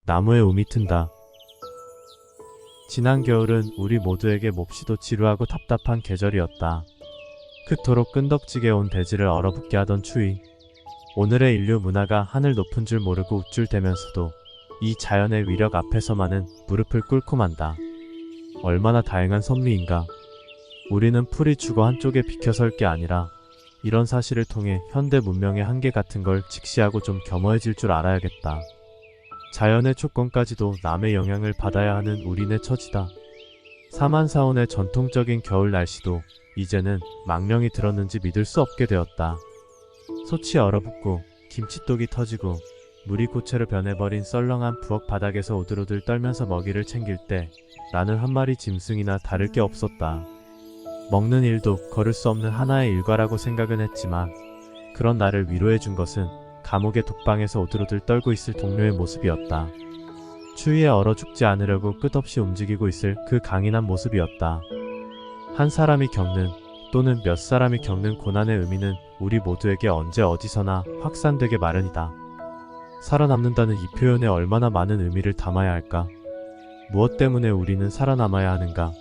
나무에 움이 튼다. 지난 겨울은 우리 모두에게 몹시도 지루하고 답답한 계절이었다. 그토록 끈덕지게 온 대지를 얼어붙게 하던 추위. 오늘의 인류 문화가 하늘 높은 줄 모르고 우쭐대면서도 이 자연의 위력 앞에서만은 무릎을 꿇고 만다. 얼마나 다양한 섭리인가. 우리는 풀이 죽어 한쪽에 비켜설 게 아니라 이런 사실을 통해 현대 문명의 한계 같은 걸 직시하고 좀 겸허해질 줄 알아야겠다. 자연의 조건까지도 남의 영향을 받아야 하는 우리네 처지다. 사만사온의 전통적인 겨울 날씨도 이제는 망령이 들었는지 믿을 수 없게 되었다. 솥이 얼어붙고 김치독이 터지고 물이 고체로 변해버린 썰렁한 부엌 바닥에서 오들오들 떨면서 먹이를 챙길 때 나는 한 마리 짐승이나 다를 게 없었다. 먹는 일도 걸을 수 없는 하나의 일과라고 생각은 했지만 그런 나를 위로해준 것은 감옥의 독방에서 오들오들 떨고 있을 동료의 모습이었다. 추위에 얼어 죽지 않으려고 끝없이 움직이고 있을 그 강인한 모습이었다. 한 사람이 겪는 또는 몇 사람이 겪는 고난의 의미는 우리 모두에게 언제 어디서나 확산되게 마련이다. 살아남는다는 이 표현에 얼마나 많은 의미를 담아야 할까? 무엇 때문에 우리는 살아남아야 하는가?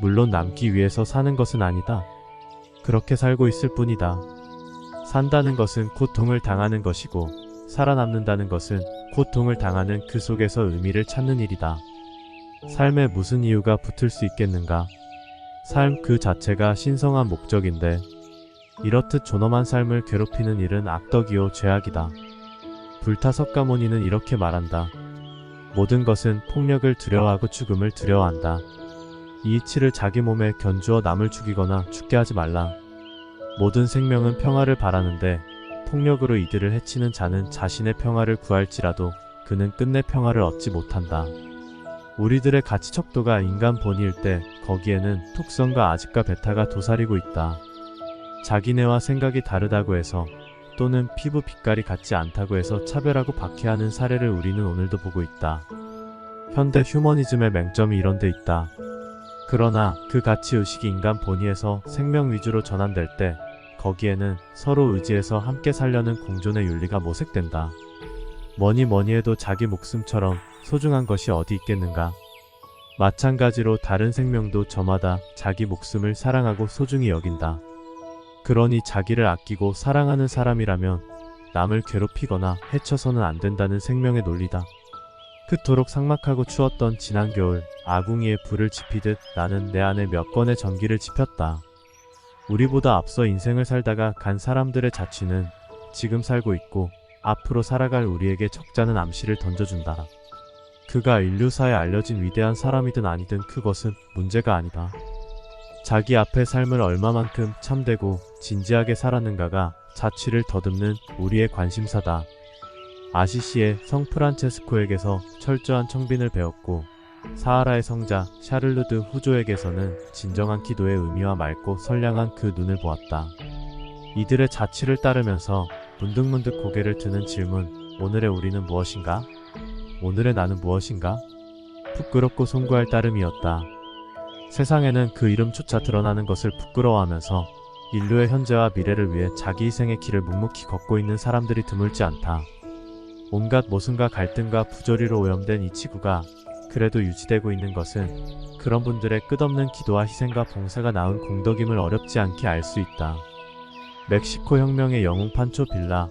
물론 남기 위해서 사는 것은 아니다. 그렇게 살고 있을 뿐이다. 산다는 것은 고통을 당하는 것이고 살아남는다는 것은 고통을 당하는 그 속에서 의미를 찾는 일이다. 삶에 무슨 이유가 붙을 수 있겠는가? 삶 그 자체가 신성한 목적인데 이렇듯 존엄한 삶을 괴롭히는 일은 악덕이요 죄악이다. 불타석가모니는 이렇게 말한다. 모든 것은 폭력을 두려워하고 죽음을 두려워한다. 이 이치를 자기 몸에 견주어 남을 죽이거나 죽게 하지 말라. 모든 생명은 평화를 바라는데 폭력으로 이들을 해치는 자는 자신의 평화를 구할지라도 그는 끝내 평화를 얻지 못한다. 우리들의 가치 척도가 인간 본의일 때 거기에는 톡성과 아집과 베타가 도사리고 있다. 자기네와 생각이 다르다고 해서 또는 피부 빛깔이 같지 않다고 해서 차별하고 박해하는 사례를 우리는 오늘도 보고 있다. 현대 휴머니즘의 맹점이 이런 데 있다. 그러나 그 가치의식이 인간 본의에서 생명 위주로 전환될 때 거기에는 서로 의지해서 함께 살려는 공존의 윤리가 모색된다. 뭐니 해도 자기 목숨처럼 소중한 것이 어디 있겠는가. 마찬가지로 다른 생명도 저마다 자기 목숨을 사랑하고 소중히 여긴다. 그러니 자기를 아끼고 사랑하는 사람이라면 남을 괴롭히거나 해쳐서는 안 된다는 생명의 논리다. 그토록 삭막하고 추웠던 지난 겨울, 아궁이에 불을 지피듯 나는 내 안에 몇 건의 전기를 지폈다. 우리보다 앞서 인생을 살다가 간 사람들의 자취는 지금 살고 있고 앞으로 살아갈 우리에게 적잖은 암시를 던져준다. 그가 인류사에 알려진 위대한 사람이든 아니든 그것은 문제가 아니다. 자기 앞의 삶을 얼마만큼 참되고 진지하게 살았는가가 자취를 더듬는 우리의 관심사다. 아시시의 성 프란체스코에게서 철저한 청빈을 배웠고 사하라의 성자 샤를르드 후조에게서는 진정한 기도의 의미와 맑고 선량한 그 눈을 보았다. 이들의 자취를 따르면서 문득문득 고개를 드는 질문, 오늘의 우리는 무엇인가? 오늘의 나는 무엇인가? 부끄럽고 송구할 따름이었다. 세상에는 그 이름조차 드러나는 것을 부끄러워하면서 인류의 현재와 미래를 위해 자기 희생의 길을 묵묵히 걷고 있는 사람들이 드물지 않다. 온갖 모순과 갈등과 부조리로 오염된 이 지구가 그래도 유지되고 있는 것은 그런 분들의 끝없는 기도와 희생과 봉사가 낳은 공덕임을 어렵지 않게 알 수 있다. 멕시코 혁명의 영웅 판초 빌라,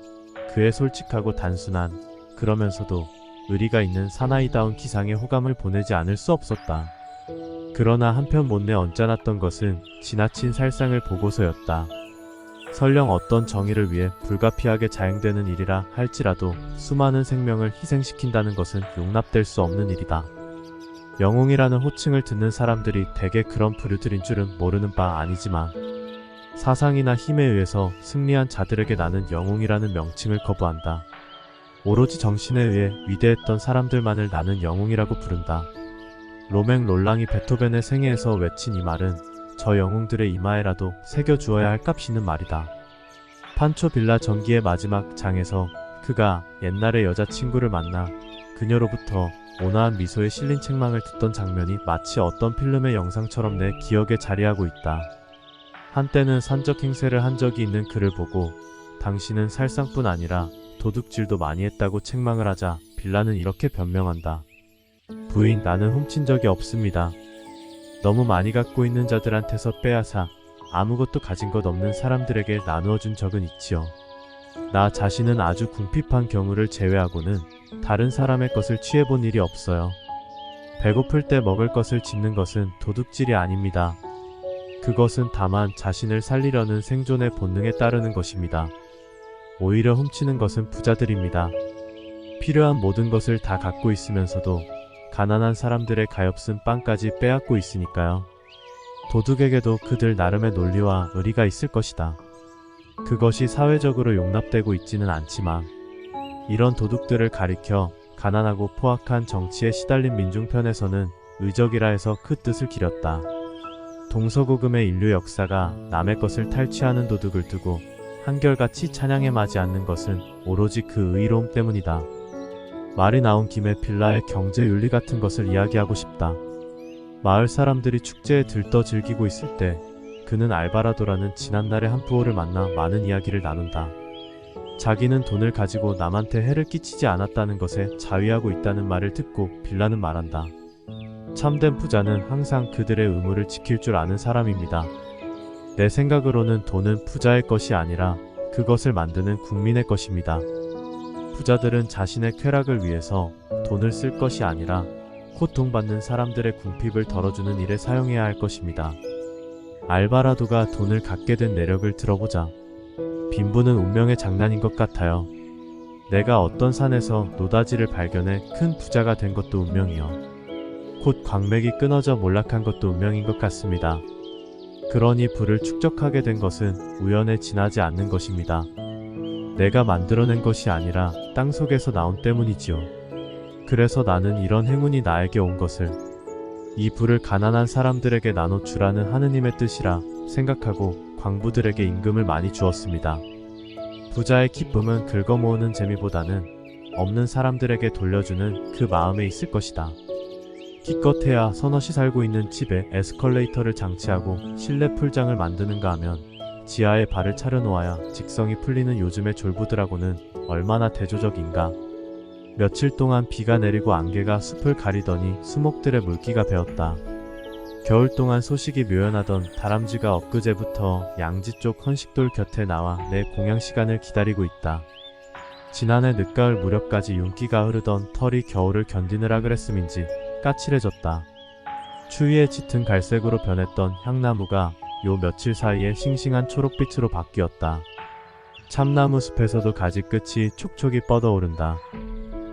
그의 솔직하고 단순한 그러면서도 의리가 있는 사나이다운 기상에 호감을 보내지 않을 수 없었다. 그러나 한편 못내 언짢았던 것은 지나친 살상을 보고서였다. 설령 어떤 정의를 위해 불가피하게 자행되는 일이라 할지라도 수많은 생명을 희생시킨다는 것은 용납될 수 없는 일이다. 영웅이라는 호칭을 듣는 사람들이 대개 그런 부류들인 줄은 모르는 바 아니지만 사상이나 힘에 의해서 승리한 자들에게 나는 영웅이라는 명칭을 거부한다. 오로지 정신에 의해 위대했던 사람들만을 나는 영웅이라고 부른다. 로맹 롤랑이 베토벤의 생애에서 외친 이 말은 저 영웅들의 이마에라도 새겨주어야 할 값이 있는 말이다. 판초 빌라 전기의 마지막 장에서 그가 옛날의 여자친구를 만나 그녀로부터 온화한 미소에 실린 책망을 듣던 장면이 마치 어떤 필름의 영상처럼 내 기억에 자리하고 있다. 한때는 산적 행세를 한 적이 있는 그를 보고 당신은 살상뿐 아니라 도둑질도 많이 했다고 책망을 하자 빌라는 이렇게 변명한다. 부인, 나는 훔친 적이 없습니다. 너무 많이 갖고 있는 자들한테서 빼앗아 아무것도 가진 것 없는 사람들에게 나누어 준 적은 있지요. 나 자신은 아주 궁핍한 경우를 제외하고는 다른 사람의 것을 취해본 일이 없어요. 배고플 때 먹을 것을 짓는 것은 도둑질이 아닙니다. 그것은 다만 자신을 살리려는 생존의 본능에 따르는 것입니다. 오히려 훔치는 것은 부자들입니다. 필요한 모든 것을 다 갖고 있으면서도 가난한 사람들의 가엾은 빵까지 빼앗고 있으니까요. 도둑에게도 그들 나름의 논리와 의리가 있을 것이다. 그것이 사회적으로 용납되고 있지는 않지만 이런 도둑들을 가리켜 가난하고 포악한 정치에 시달린 민중편에서는 의적이라 해서 그 뜻을 기렸다. 동서고금의 인류 역사가 남의 것을 탈취하는 도둑을 두고 한결같이 찬양에 맞지 않는 것은 오로지 그 의로움 때문이다. 말이 나온 김에 빌라의 경제윤리 같은 것을 이야기하고 싶다. 마을 사람들이 축제에 들떠 즐기고 있을 때 그는 알바라도라는 지난날의 한 부호를 만나 많은 이야기를 나눈다. 자기는 돈을 가지고 남한테 해를 끼치지 않았다는 것에 자위하고 있다는 말을 듣고 빌라는 말한다. 참된 부자는 항상 그들의 의무를 지킬 줄 아는 사람입니다. 내 생각으로는 돈은 부자의 것이 아니라 그것을 만드는 국민의 것입니다. 부자들은 자신의 쾌락을 위해서 돈을 쓸 것이 아니라 고통받는 사람들의 궁핍을 덜어주는 일에 사용해야 할 것입니다. 알바라도가 돈을 갖게 된 내력을 들어보자. 빈부는 운명의 장난인 것 같아요. 내가 어떤 산에서 노다지를 발견해 큰 부자가 된 것도 운명이요. 곧 광맥이 끊어져 몰락한 것도 운명인 것 같습니다. 그러니 부를 축적하게 된 것은 우연에 지나지 않는 것입니다. 내가 만들어낸 것이 아니라 땅 속에서 나온 때문이지요. 그래서 나는 이런 행운이 나에게 온 것을 이 부를 가난한 사람들에게 나눠주라는 하느님의 뜻이라 생각하고 광부들에게 임금을 많이 주었습니다. 부자의 기쁨은 긁어모으는 재미보다는 없는 사람들에게 돌려주는 그 마음에 있을 것이다. 기껏해야 서너시 살고 있는 집에 에스컬레이터를 장치하고 실내 풀장을 만드는가 하면 지하에 발을 차려놓아야 직성이 풀리는 요즘의 졸부들하고는 얼마나 대조적인가. 며칠 동안 비가 내리고 안개가 숲을 가리더니 수목들의 물기가 배었다. 겨울 동안 소식이 묘연하던 다람쥐가 엊그제부터 양지 쪽 헌식돌 곁에 나와 내 공양 시간을 기다리고 있다. 지난해 늦가을 무렵까지 윤기가 흐르던 털이 겨울을 견디느라 그랬음인지 까칠해졌다. 추위에 짙은 갈색으로 변했던 향나무가 요 며칠 사이에 싱싱한 초록빛으로 바뀌었다. 참나무 숲에서도 가지 끝이 촉촉이 뻗어오른다.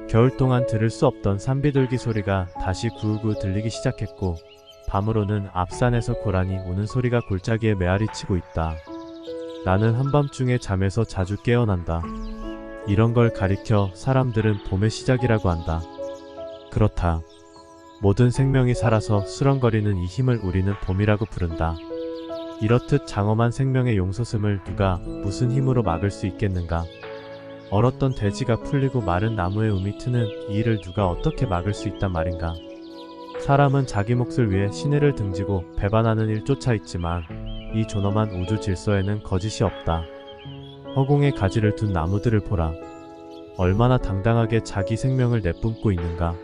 겨울 동안 들을 수 없던 산비둘기 소리가 다시 구우구 들리기 시작했고 밤으로는 앞산에서 고라니 우는 소리가 골짜기에 메아리 치고 있다. 나는 한밤중에 잠에서 자주 깨어난다. 이런 걸 가리켜 사람들은 봄의 시작이라고 한다. 그렇다. 모든 생명이 살아서 수렁거리는 이 힘을 우리는 봄이라고 부른다. 이렇듯 장엄한 생명의 용솟음을 누가 무슨 힘으로 막을 수 있겠는가? 얼었던 대지가 풀리고 마른 나무에 음이 트는 이 일을 누가 어떻게 막을 수 있단 말인가? 사람은 자기 몫을 위해 시내를 등지고 배반하는 일 쫓아 있지만 이 존엄한 우주 질서에는 거짓이 없다. 허공에 가지를 둔 나무들을 보라. 얼마나 당당하게 자기 생명을 내뿜고 있는가?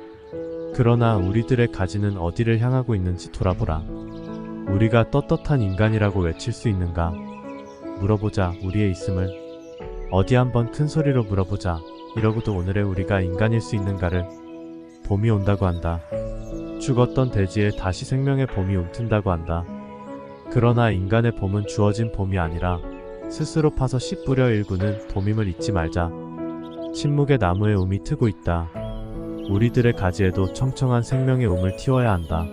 그러나 우리들의 가지는 어디를 향하고 있는지 돌아보라. 우리가 떳떳한 인간이라고 외칠 수 있는가? 물어보자, 우리의 있음을. 어디 한번 큰 소리로 물어보자. 이러고도 오늘의 우리가 인간일 수 있는가를. 봄이 온다고 한다. 죽었던 대지에 다시 생명의 봄이 움튼다고 한다. 그러나 인간의 봄은 주어진 봄이 아니라 스스로 파서 씨 뿌려 일구는 봄임을 잊지 말자. 침묵의 나무에 움이 트고 있다. 우리들의 가지에도 청청한 생명의 움을 틔워야 한다.